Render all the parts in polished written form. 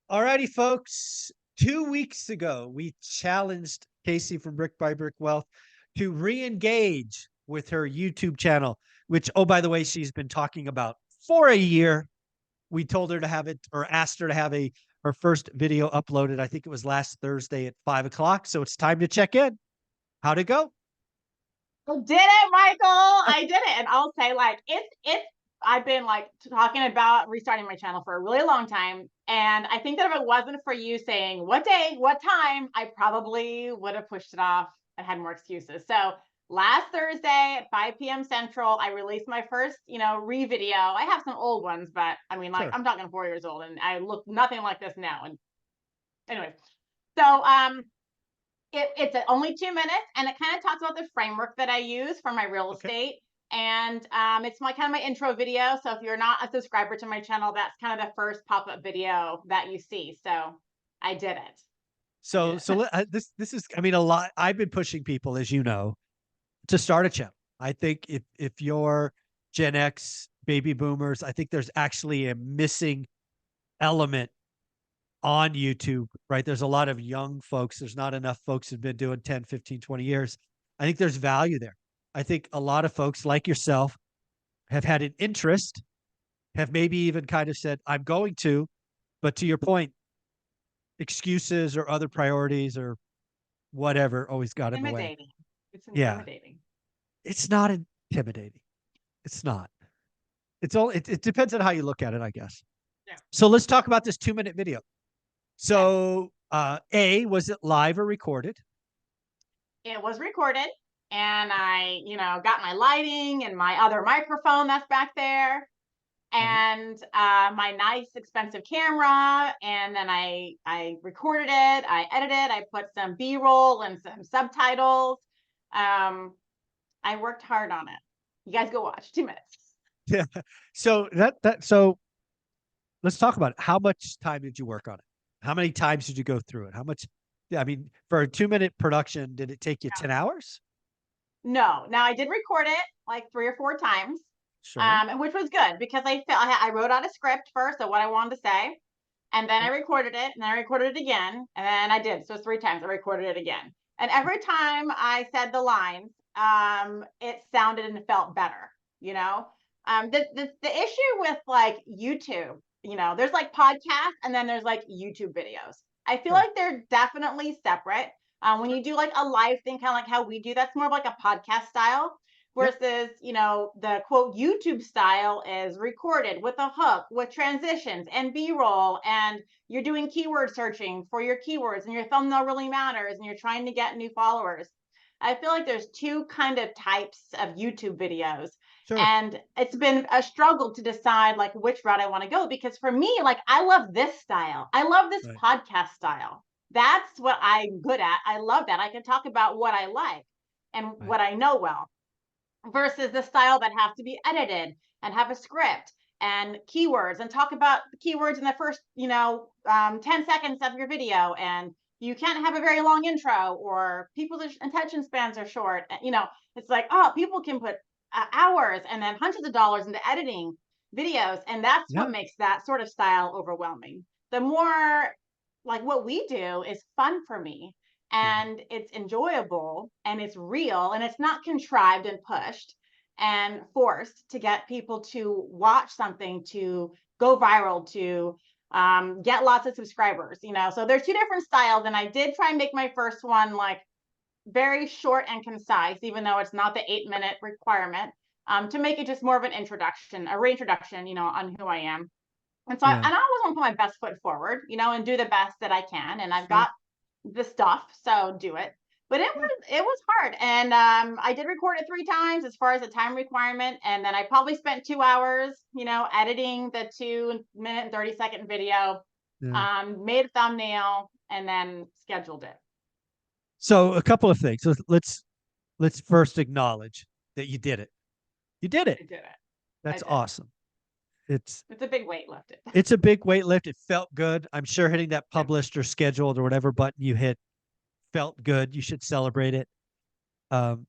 Alrighty, folks. 2 weeks ago, we challenged Casey from Brick by Brick Wealth to re-engage with her YouTube channel, which, oh, by the way, she's been talking about for a year. We told her to have it, or asked her to have her first video uploaded. I think it was last Thursday at 5 o'clock. So it's time to check in. How'd it go? I did it, Michael. I did it. And I'll say, like, I've been like talking about restarting my channel for a really long time. And I think that if it wasn't for you saying what day, what time, I probably would have pushed it off and had more excuses. So last Thursday at 5 p.m. Central, I released my first, re-video. I have some old ones, but I mean, like, Sure. I'm talking 4 years old and I look nothing like this now. And anyway, so it's only 2 minutes, and it kind of talks about the framework that I use for my real Okay. estate. And it's my kind of my intro video. So if you're not a subscriber to my channel, that's kind of the first pop-up video that you see. So I did it. I did So it. this is, I mean, a lot. I've been pushing people, as you know, to start a channel. I think if you're Gen X, baby boomers, I think there's actually a missing element on YouTube, right? There's a lot of young folks. There's not enough folks who've been doing 10, 15, 20 years. I think there's value there. I think a lot of folks like yourself have had an interest, have maybe even kind of said, I'm going to, but to your point, excuses or other priorities or whatever always got in the way. Intimidating. It's Yeah. intimidating. It's not intimidating. It's not. It depends on how you look at it, I guess. Yeah. So let's talk about this 2 minute video. Okay. So was it live or recorded? It was recorded, and I, got my lighting and my other microphone that's back there, Right. and my nice expensive camera. And then I recorded it, I edited, I put some b-roll and some subtitles. I worked hard on it. You guys go watch. 2 minutes. Yeah. So let's talk about it. How much time did you work on it? How many times did you go through it? How much? Yeah, I mean, for a 2 minute production, did it take you 10 hours? No, now I did record it like 3 or 4 times, Sure. and which was good because I felt I wrote out a script first of what I wanted to say, and then I recorded it, and then I recorded it again, and then I did. So it's 3 times. I recorded it again, and every time I said the lines, it sounded and felt better. You know, the issue with like YouTube, there's like podcasts, and then there's like YouTube videos. I feel Sure. like they're definitely separate. When Sure. you do like a live thing, kind of like how we do, that's more of like a podcast style. Yep. Versus, the quote YouTube style is recorded with a hook, with transitions and B-roll, and you're doing keyword searching for your keywords, and your thumbnail really matters, and you're trying to get new followers. I feel like there's two kind of types of YouTube videos, Sure. and it's been a struggle to decide like which route I want to go, because for me, like, I love this style. I love this Right. podcast style. That's what I'm good at. I love that. I can talk about what I like and Right. what I know well, versus the style that have to be edited and have a script and keywords and talk about the keywords in the first 10 seconds of your video, and you can't have a very long intro, or people's attention spans are short. It's like, oh, people can put hours and then hundreds of dollars into editing videos, and that's Yeah. what makes that sort of style overwhelming. The more, like, what we do is fun for me, Yeah. and it's enjoyable and it's real and it's not contrived and pushed and forced to get people to watch something, to go viral, to get lots of subscribers. So there's two different styles, and I did try and make my first one like very short and concise, even though it's not the 8 minute requirement, to make it just more of an introduction, a reintroduction, on who I am. And so Yeah. I always want to put my best foot forward, and do the best that I can. And I've Sure. got the stuff, so do it. But it Yeah. was it was hard, and I did record it 3 times as far as the time requirement, and then I probably spent 2 hours, editing the 2 minute and 30 second video, Yeah. made a thumbnail, and then scheduled it. So a couple of things. Let's first acknowledge that you did it. You did it. I did it. I That's did. awesome. It's It's a big weight lifted. it's a big weight lift. It felt good. I'm sure hitting that Yeah. published or scheduled or whatever button you hit felt good. You should celebrate it. Um,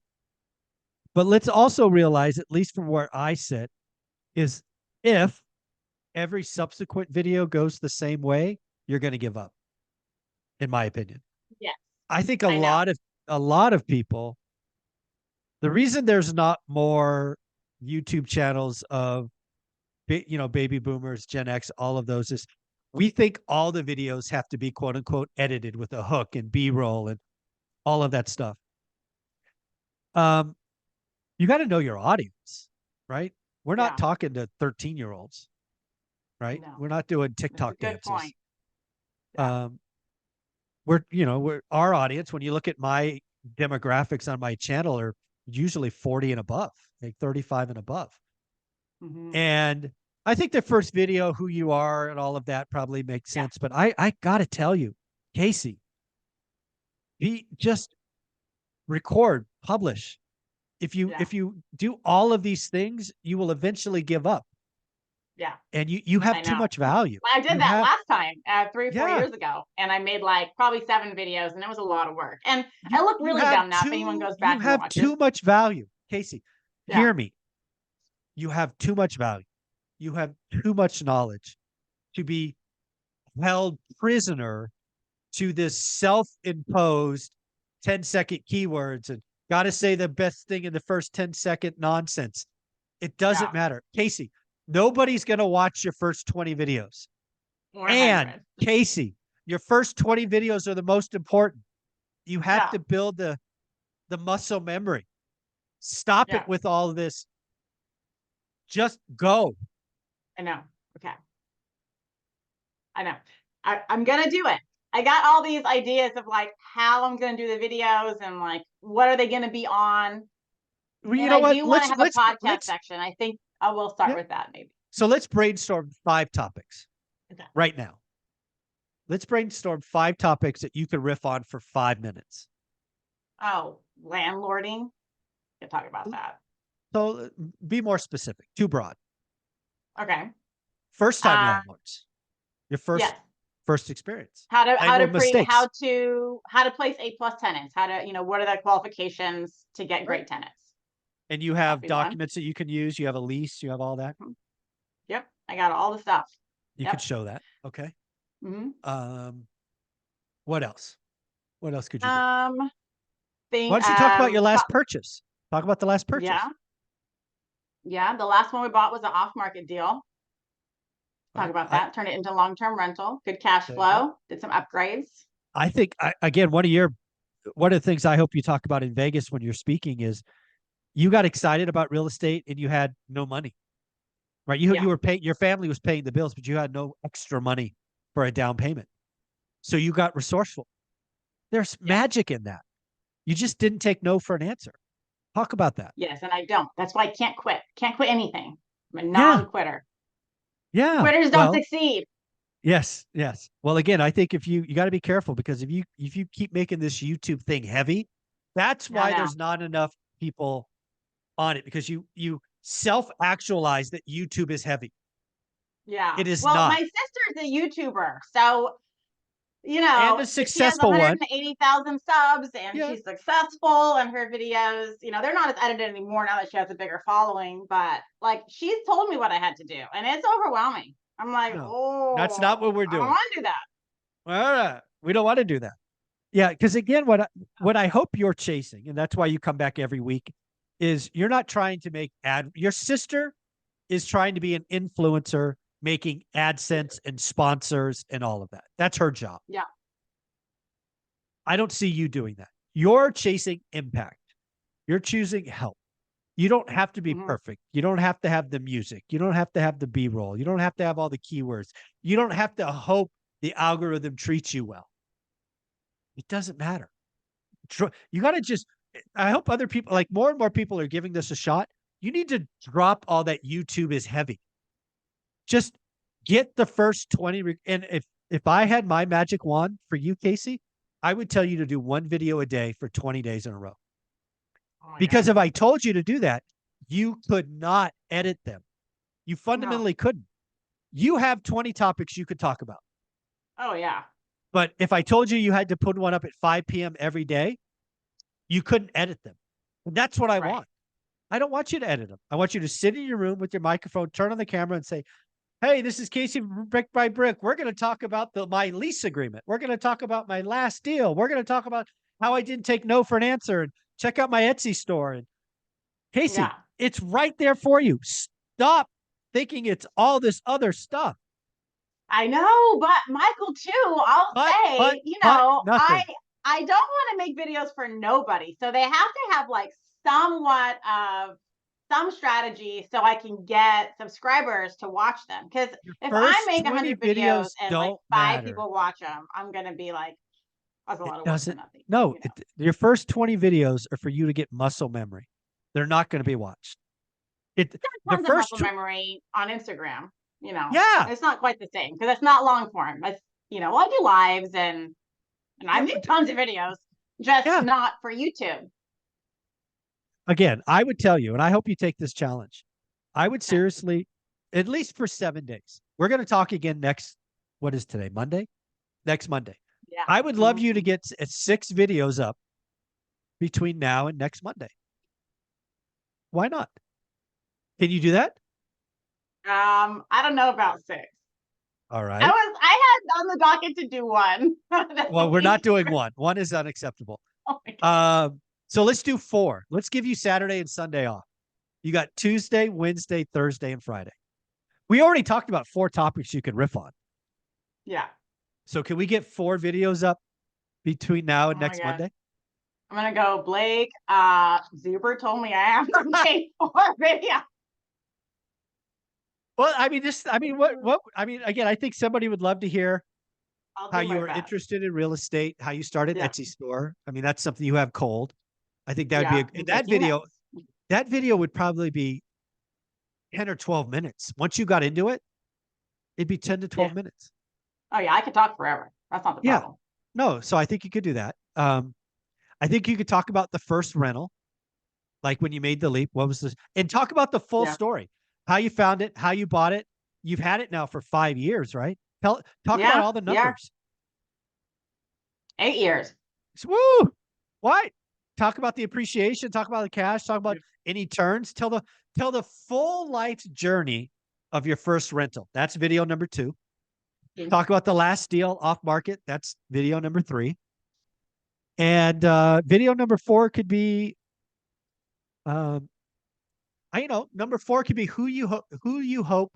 but let's also realize, at least from where I sit, is if every subsequent video goes the same way, you're going to give up, in my opinion. Yes, I think I know. a lot of people, the reason there's not more YouTube channels of baby boomers, Gen X, all of those is we think all the videos have to be quote unquote edited with a hook and B-roll and all of that stuff. Um, you got to know your audience, right? We're not Yeah, talking to 13-year-olds, right? no, We're not doing that's a TikTok good dances. point. Yeah. Um, we're our audience. When you look at my demographics on my channel, are usually 40 and above, like 35 and above. Hmm. And I think the first video, who you are and all of that probably makes Yeah, sense. But I got to tell you, Casey, he just record, publish. yeah, If you do all of these things, you will eventually give up. yeah. And you have I too know. much value. I did You that have, last time, 3 or 4 yeah, years ago, and I made like probably 7 videos, and it was a lot of work. And I look really dumb now if anyone goes you back and have watches. too much value. Casey, Yeah, hear me. You have too much value. You have too much knowledge to be held prisoner to this self-imposed 10-second keywords and got to say the best thing in the first 10-second nonsense. It doesn't yeah, matter. Casey, nobody's going to watch your first 20 videos. And 100. Casey, your first 20 videos are the most important. You have Yeah, to build the muscle memory. Stop yeah. it with all of this. Just go. I know. Okay, I know. I'm gonna do it. I got all these ideas of like how I'm gonna do the videos and like what are they gonna be on. Well, you And know I what? do want to have a podcast Let's section. I think I will start yeah. with that maybe. So let's brainstorm 5 topics Okay. right now. Let's brainstorm 5 topics that you can riff on for 5 minutes. Oh, landlording. Can talk about that. So be more specific, too broad. Okay. First time Uh, landlords, your yes. first experience, How to landlord mistakes. how to place A+ tenants. How to, what are the qualifications to get Right. great tenants? And you That'd have be one. documents that you can use. You have a lease. You have all that. Mhm. Yep. I got all the stuff. You could Yep. show that. Okay. Hmm. Um, what else? What else could you do? Um, Why thing, don't you talk about your last purchase? Talk about the last purchase. yeah. Yeah. The last one we bought was an off-market deal. Talk Right. about that. Turn it into long-term rental. Good cash There you go. flow. Did some upgrades. I think again, one of the things I hope you talk about in Vegas when you're speaking is you got excited about real estate and you had no money, right? Yeah. You were paying, your family was paying the bills, but you had no extra money for a down payment. So you got resourceful. There's Yeah. magic in that. You just didn't take no for an answer. Talk about that. Yes. And I don't. That's why I can't quit. Can't quit anything. I'm a Yeah. non-quitter. Yeah. Quitters don't Well, succeed. yes. Yes. Well, again, I think if you got to be careful because if you keep making this YouTube thing heavy, that's I why know. there's not enough people on it because you self-actualize that YouTube is heavy. Yeah. It is Well, my not. sister's a YouTuber. So, And a she has successful one. 180,000 subs and Yeah. she's successful and her videos, they're not as edited anymore now that she has a bigger following, but like she's told me what I had to do and it's overwhelming. I'm like, No. That's not what oh, we're I don't doing. want to do that. All right. We don't want to do that. Yeah, because again, what I hope you're chasing, and that's why you come back every week, is you're not trying to make ad. Your sister is trying to be an influencer, making AdSense and sponsors and all of that. That's her job. Yeah. I don't see you doing that. You're chasing impact. You're choosing help. You don't have to be Hmm. perfect. You don't have to have the music. You don't have to have the B-roll. You don't have to have all the keywords. You don't have to hope the algorithm treats you well. It doesn't matter. You got to just, I hope other people, like more and more people are giving this a shot. You need to drop all that YouTube is heavy. Just get the first 20. And if I had my magic wand for you, Casey, I would tell you to do 1 video a day for 20 days in a row. Oh my Because God. if I told you to do that, you could not edit them. You No. fundamentally couldn't. You have 20 topics you could talk about. Oh yeah. But if I told you had to put one up at 5 p.m. every day, you couldn't edit them. And that's what I Right. want. I don't want you to edit them. I want you to sit in your room with your microphone, turn on the camera and say, Hey, this is Casey from Brick by Brick. We're going to talk about my lease agreement. We're going to talk about my last deal. We're going to talk about how I didn't take no for an answer, and check out my Etsy store. And Casey, Yeah. it's right there for you. Stop thinking it's all this other stuff. I know, but Michael too, I'll But, but, say, but nothing. I don't want to make videos for nobody. So they have to have like somewhat of some strategy so I can get subscribers to watch them. Because Your if I first make 20 100 videos videos and like don't five matter. people watch them, I'm gonna be like, that's a It lot of work for doesn't. nothing, No, you know. your first 20 videos are for you to get muscle memory. They're not going to be watched. It the Tons of first muscle memory on Instagram. yeah. It's not quite the same because it's not long form. It's well, I do lives and I Yeah, make tons of videos, just yeah. not for YouTube. Again, I would tell you, and I hope you take this challenge. I would Yeah. seriously, at least for 7 days. We're going to talk again next. What is today? Monday. Next Monday. Yeah. I would love you to Mhm. get 6 videos up between now and next Monday. Why not? Can you do that? I don't know about six. All right. I had on the docket to do one this Well, we're not week. doing one. One is unacceptable. Oh my God. So let's do 4. Let's give you Saturday and Sunday off. You got Tuesday, Wednesday, Thursday, and Friday. We already talked about 4 topics you can riff on. Yeah. So can we get 4 videos up between now and Oh my next God. Monday? I'm gonna go, Blake. Zuber told me I have to pay for a video. Well, I mean, I mean, again, I think somebody would love to hear I'll how do you my were best. interested in real estate, how you started Yeah. Etsy store. I mean, that's something you have cold. I think that would be Yeah. I'm that taking video. notes. That video would probably be 10 or 12 minutes. Once you got into it, it'd be 10 to Yeah. 12 minutes. Oh yeah, I could talk forever. That's not the Yeah. problem. No, so I think you could do that. I think you could talk about the first rental, like when you made the leap. What was this? And talk about the full Yeah. story, how you found it, how you bought it. You've had it now for 5 years, right? Talk about Yeah. all the Yeah. numbers. 8 years. Woo! What? Talk about the appreciation. Talk about the cash. Talk about any turns. Tell the full life journey of your first rental. That's video number 2. Talk about the last deal off market. That's video number 3. And video number 4 could be, um, number 4 could be who you hope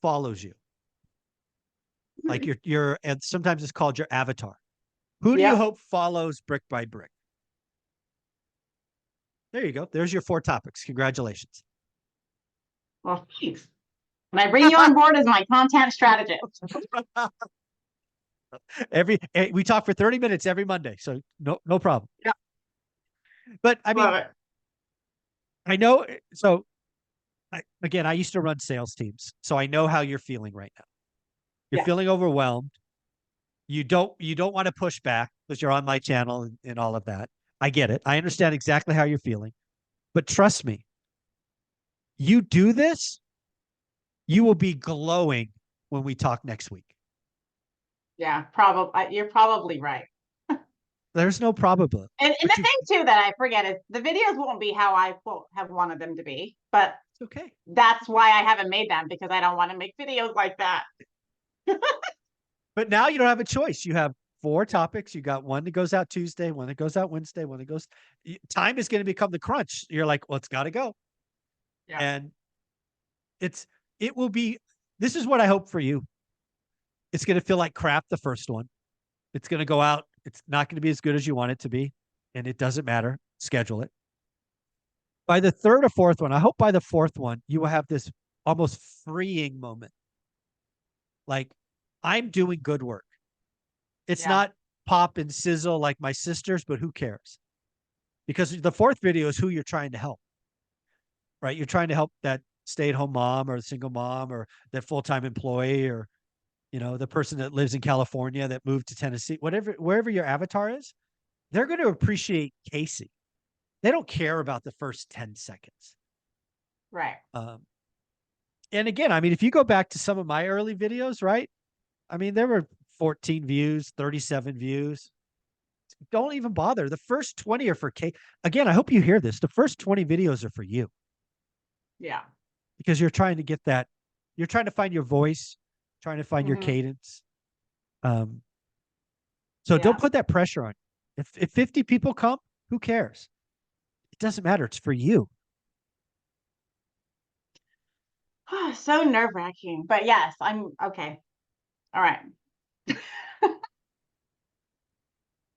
follows you. Like your and sometimes it's called your avatar. Who do you Yep. hope follows brick by brick? There you go. There's your 4 topics. Congratulations. Well, thanks. And I bring you on board as my content strategist. We talk for 30 minutes every Monday, so no problem. Yeah. But I Love mean, it. I know. So again, I used to run sales teams, so I know how you're feeling right now. You're Yeah. feeling overwhelmed. You don't want to push back because you're on my channel and all of that. I get it. I understand exactly how you're feeling. But trust me, you do this, you will be glowing when we talk next week. Yeah. Probably. You're probably right. There's no probability. And the thing too that I forget is the videos won't be how I have wanted them to be, but It's okay. that's why I haven't made them because I don't want to make videos like that. But now you don't have a choice. You have 4 topics. You got one that goes out Tuesday, one that goes out Wednesday, one that goes. Time is going to become the crunch. You're like, well, it's got to go. Yeah. And it will be. This is what I hope for you. It's going to feel like crap the first one. It's going to go out. It's not going to be as good as you want it to be, and it doesn't matter. Schedule it. By the 3rd or 4th one, I hope by the 4th one you will have this almost freeing moment. Like, I'm doing good work. It's Yeah. not pop and sizzle like my sisters, but who cares? Because the 4th video is who you're trying to help, right? You're trying to help that stay-at-home mom or single mom or that full-time employee or, the person that lives in California that moved to Tennessee, wherever your avatar is, they're going to appreciate Casey. They don't care about the first 10 seconds. Right. And again, I mean, if you go back to some of my early videos, right? I mean, there were 14 views, 37 views. Don't even bother. The first 20 are for Kate. Again, I hope you hear this. The first 20 videos are for you Yeah. because you're trying to get that You're trying to find your voice, trying to find your Hmm. cadence. Um, so don't Yeah. put that pressure on you. If 50 people come, who cares? It doesn't matter. It's for you. So nerve-wracking. But yes, I'm okay. All right.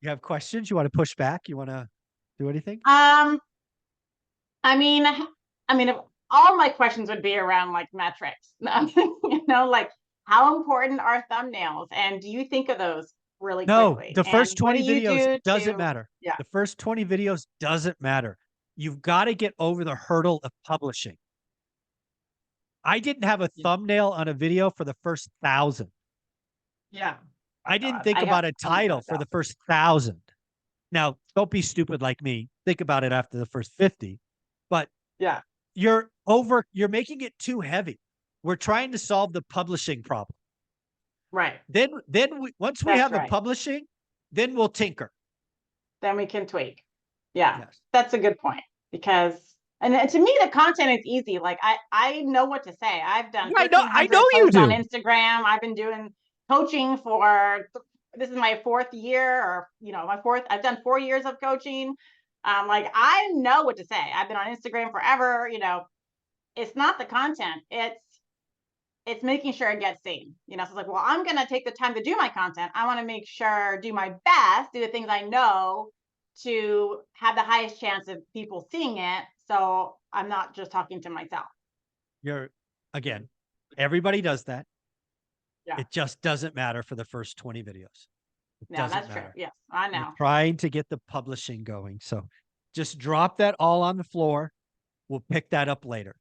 You have questions? You want to push back? You want to do anything? Um, I mean, if all my questions would be around like metrics, like how important are thumbnails, and do you think of those really No, quickly? the And first what do 20 you videos do doesn't to, matter. yeah, The first 20 videos doesn't matter. You've got to get over the hurdle of publishing. I didn't have a yeah, thumbnail on a video for the first 1,000. yeah. Oh I didn't God, think I have about a so much title for myself. the first 1,000. Now, don't be stupid like me. Think about it after the first 50. But Yeah, you're making it too heavy. We're trying to solve the publishing problem. right. Once we That's have the right. publishing, then we'll tinker. Then we can tweak. Yeah, Yes. that's a good point because, and to me, the content is easy. Like I know what to say. I've done Yeah, I know 1,500 you posts on do. Instagram. I've been doing coaching for, this is my fourth year, or my fourth. I've done 4 years of coaching. Like I know what to say. I've been on Instagram forever. It's not the content. It's making sure it gets seen. So it's like, well, I'm gonna take the time to do my content. I want to make sure, do my best, do the things I know to have the highest chance of people seeing it. So I'm not just talking to myself. You're again, everybody does that. Yeah. It just doesn't matter for the first 20 videos. It Yeah, doesn't that's true. matter. Yes, I We're know. trying to get the publishing going. So just drop that all on the floor. We'll pick that up later.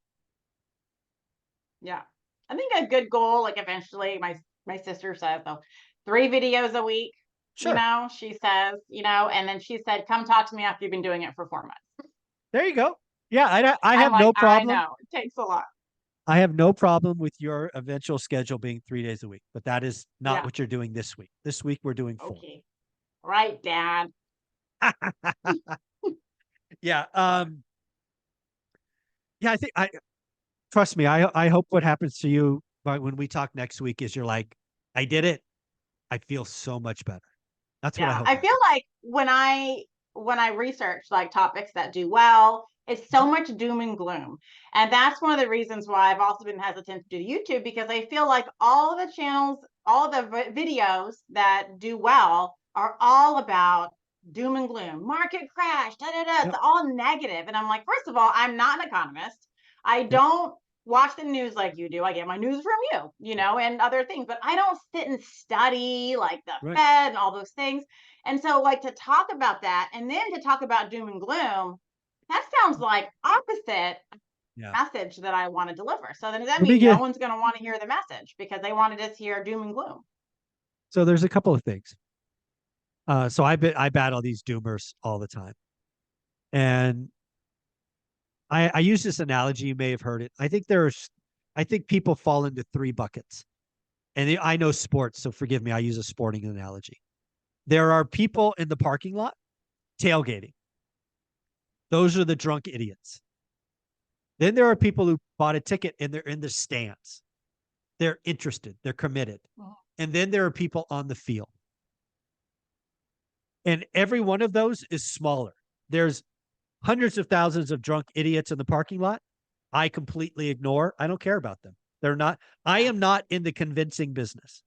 Yeah. I think a good goal, like eventually my sister says, though, 3 videos a week, Sure. she says, and then she said, come talk to me after you've been doing it for 4 months. There you go. Yeah, I I'm have like, no I problem. know, it takes a lot. I have no problem with your eventual schedule being 3 days a week, but that is not Yeah. what you're doing this week. This week we're doing 4. Okay. Right, Dad. Yeah. Yeah, I trust me. I hope what happens to you when we talk next week is you're like, I did it. I feel so much better. That's what I Yeah, hope I feel happens. like when I research like topics that do well, it's so much doom and gloom. And that's one of the reasons why I've also been hesitant to do YouTube, because I feel like all the channels, all the videos that do well are all about doom and gloom, market crash, da da da. Yep. It's all negative. And I'm like, first of all, I'm not an economist. I Yep. don't watch the news like you do. I get my news from you, and other things, but I don't sit and study like the Right. Fed and all those things. And so, like, to talk about that and then to talk about doom and gloom, that sounds like opposite Yeah. message that I want to deliver. So then does that Let me mean no get one's going to want to hear the message because they want to just hear doom and gloom? so there's a couple of things. So I battle these doomers all the time. And I use this analogy, you may have heard it. I think people fall into 3 buckets. And I know sports, so forgive me, I use a sporting analogy. There are people in the parking lot tailgating. Those are the drunk idiots. Then there are people who bought a ticket and they're in the stands. They're interested, they're committed. And then there are people on the field. And every one of those is smaller. There's hundreds of thousands of drunk idiots in the parking lot. I completely ignore. I don't care about them. They're not, I am not in the convincing business.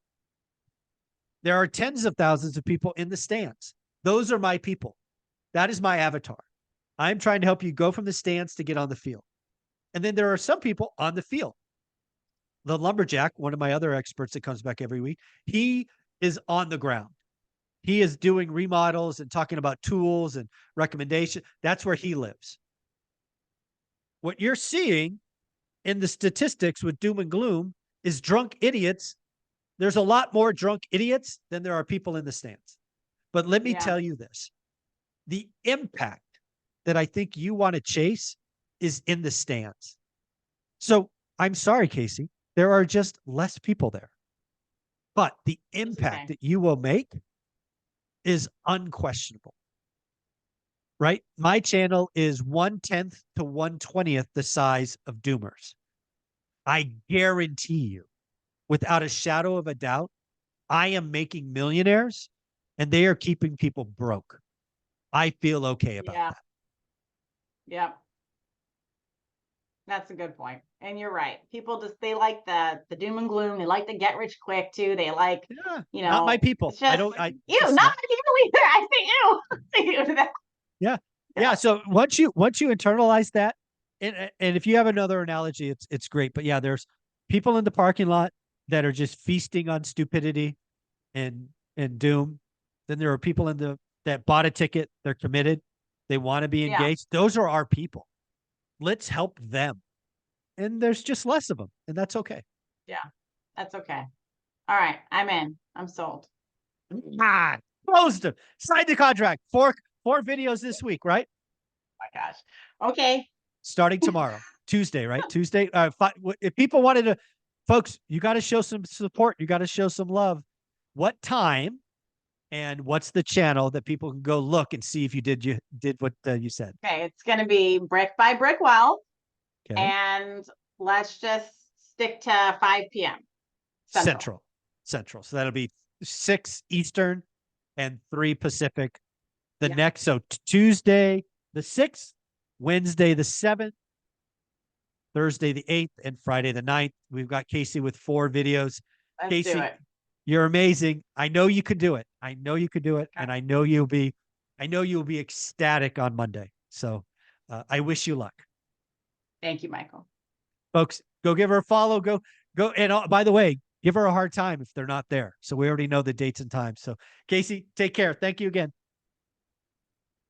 There are tens of thousands of people in the stands. Those are my people. That is my avatar. I'm trying to help you go from the stands to get on the field. And then there are some people on the field. The lumberjack, one of my other experts that comes back every week, he is on the ground. He is doing remodels and talking about tools and recommendations. That's where he lives. What you're seeing in the statistics with doom and gloom is drunk idiots. There's a lot more drunk idiots than there are people in the stands. But let me Yeah. tell you this. The impact that I think you want to chase is in the stands. So I'm sorry, Casey. There are just less people there. But the impact Okay. that you will make is unquestionable. Right? My channel is 1/10 to 1/20th the size of Doomers. I guarantee you, without a shadow of a doubt, I am making millionaires and they are keeping people broke. I feel okay about Yeah. that. Yep. That's a good point. And you're right. People just they like the doom and gloom. They like to get rich quick too. They like, Yeah, you not my know, people. it's just It's you, not just not. you either. I say you. I say you to that. Yeah. Yeah. Yeah. So once you internalize that, and if you have another analogy, it's great. But yeah, there's people in the parking lot that are just feasting on stupidity and doom. Then there are people in the that bought a ticket, they're committed, they want to be Yeah. engaged. Those are our people. Let's help them. And there's just less of them, and that's okay. Yeah. That's okay. All right. I'm in. I'm sold. Ah, closed them. Signed the contract. Four videos this week, right? Oh my gosh. Okay. Starting tomorrow, Tuesday, right? Tuesday. If people wanted to, folks, you got to show some support. You got to show some love. What time and what's the channel that people can go look and see if you did what you said? Okay. It's gonna be brick by brick well. Okay, And let's just stick to 5 p.m. Central. Central, Central. So that'll be 6 Eastern and 3 Pacific. The Yeah. next, so Tuesday the 6th, Wednesday the 7th, Thursday the 8th, and Friday the 9th. We've got Casey with 4 videos. Let's do Casey, it. you're amazing. I know you could do it. I know you could do it, Okay. and I know you'll be ecstatic on Monday. So I wish you luck, Thank you, Michael. folks. Go give her a follow. Go. And by the way, give her a hard time if they're not there. So we already know the dates and times. So Casey, take care. Thank you again.